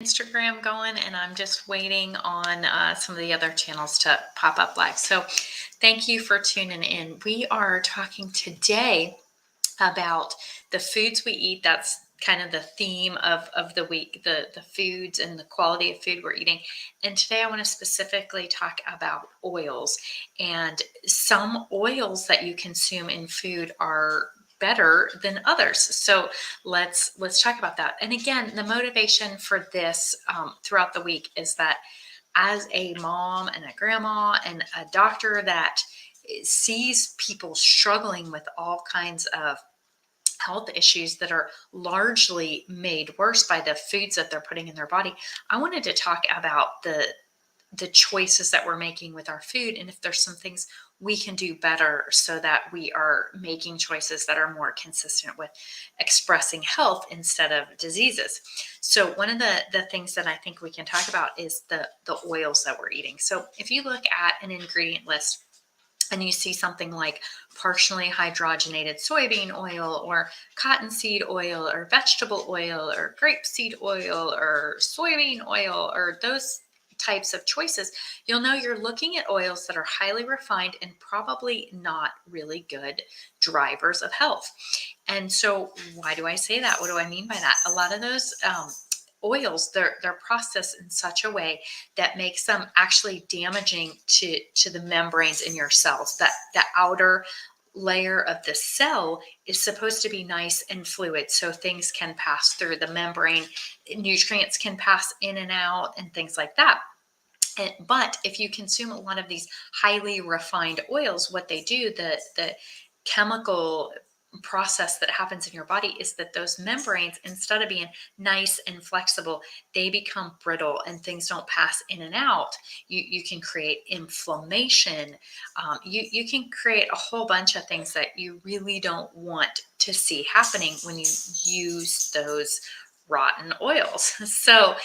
Instagram going, and I'm just waiting on some of the other channels to pop up live. So thank you for tuning in. We are talking today about the foods we eat. That's kind of the theme of the week, the foods and the quality of food we're eating. And today I want to specifically talk about oils. And some oils that you consume in food are better than others. So let's talk about that. And again, the motivation for this throughout the week is that as a mom and a grandma and a doctor that sees people struggling with all kinds of health issues that are largely made worse by the foods that they're putting in their body, I wanted to talk about the choices that we're making with our food, and if there's some things we can do better so that we are making choices that are more consistent with expressing health instead of diseases. So one of the things that I think we can talk about is the oils that we're eating. So if you look at an ingredient list and you see something like partially hydrogenated soybean oil or cottonseed oil or vegetable oil or grapeseed oil or soybean oil or those types of choices, you'll know you're looking at oils that are highly refined and probably not really good drivers of health. And so why do I say that? What do I mean by that? A lot of those oils, they're processed in such a way that makes them actually damaging to the membranes in your cells. That the outer layer of the cell is supposed to be nice and fluid so things can pass through the membrane, nutrients can pass in and out and things like that. But if you consume a lot of these highly refined oils, what they do, the chemical process that happens in your body is that those membranes, instead of being nice and flexible, they become brittle and things don't pass in and out. You can create inflammation. You can create a whole bunch of things that you really don't want to see happening when you use those rotten oils. So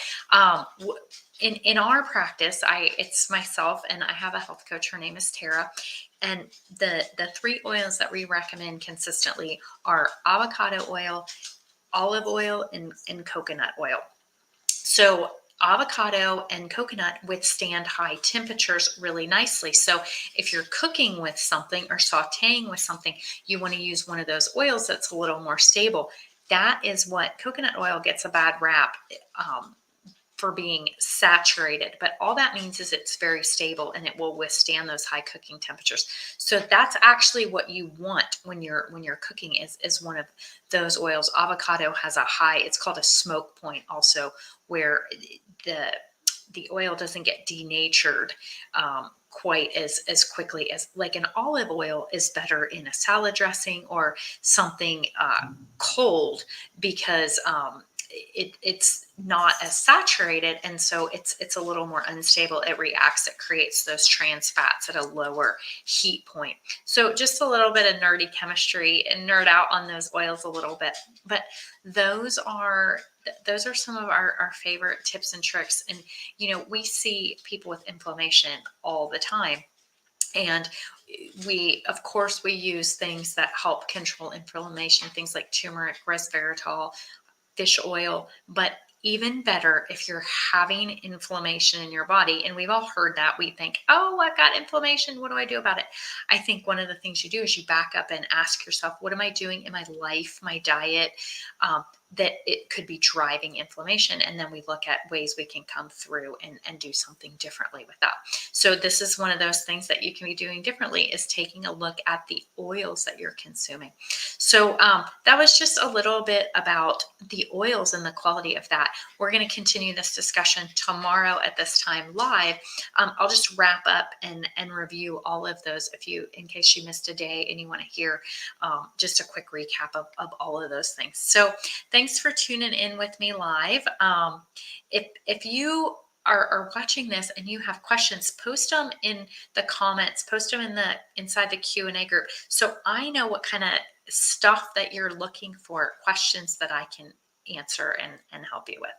in our practice, it's myself and I have a health coach. Her name is Tara, and the three oils that we recommend consistently are avocado oil, olive oil, and coconut oil. So avocado and coconut withstand high temperatures really nicely. So if you're cooking with something or sauteing with something, you want to use one of those oils that's a little more stable. That is what coconut oil gets a bad rap. For being saturated, but all that means is it's very stable and it will withstand those high cooking temperatures. So that's actually what you want when you're cooking is one of those oils. Avocado has a high, it's called a smoke point also, where the oil doesn't get denatured quite as quickly as like an olive oil is better in a salad dressing or something cold because it's not as saturated, and so it's a little more unstable. It reacts, it creates those trans fats at a lower heat point. So just a little bit of nerdy chemistry and nerd out on those oils a little bit, but those are some of our favorite tips and tricks. And we see people with inflammation all the time, and we of course we use things that help control inflammation, things like turmeric, resveratrol, fish oil. But even better, if you're having inflammation in your body, and we've all heard that, we think, oh, I've got inflammation, what do I do about it? I think one of the things you do is you back up and ask yourself, what am I doing in my life, my diet, that it could be driving inflammation? And then we look at ways we can come through and do something differently with that. So this is one of those things that you can be doing differently, is taking a look at the oils that you're consuming. So that was just a little bit about the oils and the quality of that. We're going to continue this discussion tomorrow at this time live. I'll just wrap up and review all of those in case you missed a day and you want to hear just a quick recap of all of those things. So thanks for tuning in with me live. If you are watching this and you have questions, post them in the comments, post them inside the Q&A group, so I know what kind of stuff that you're looking for, questions that I can answer and help you with.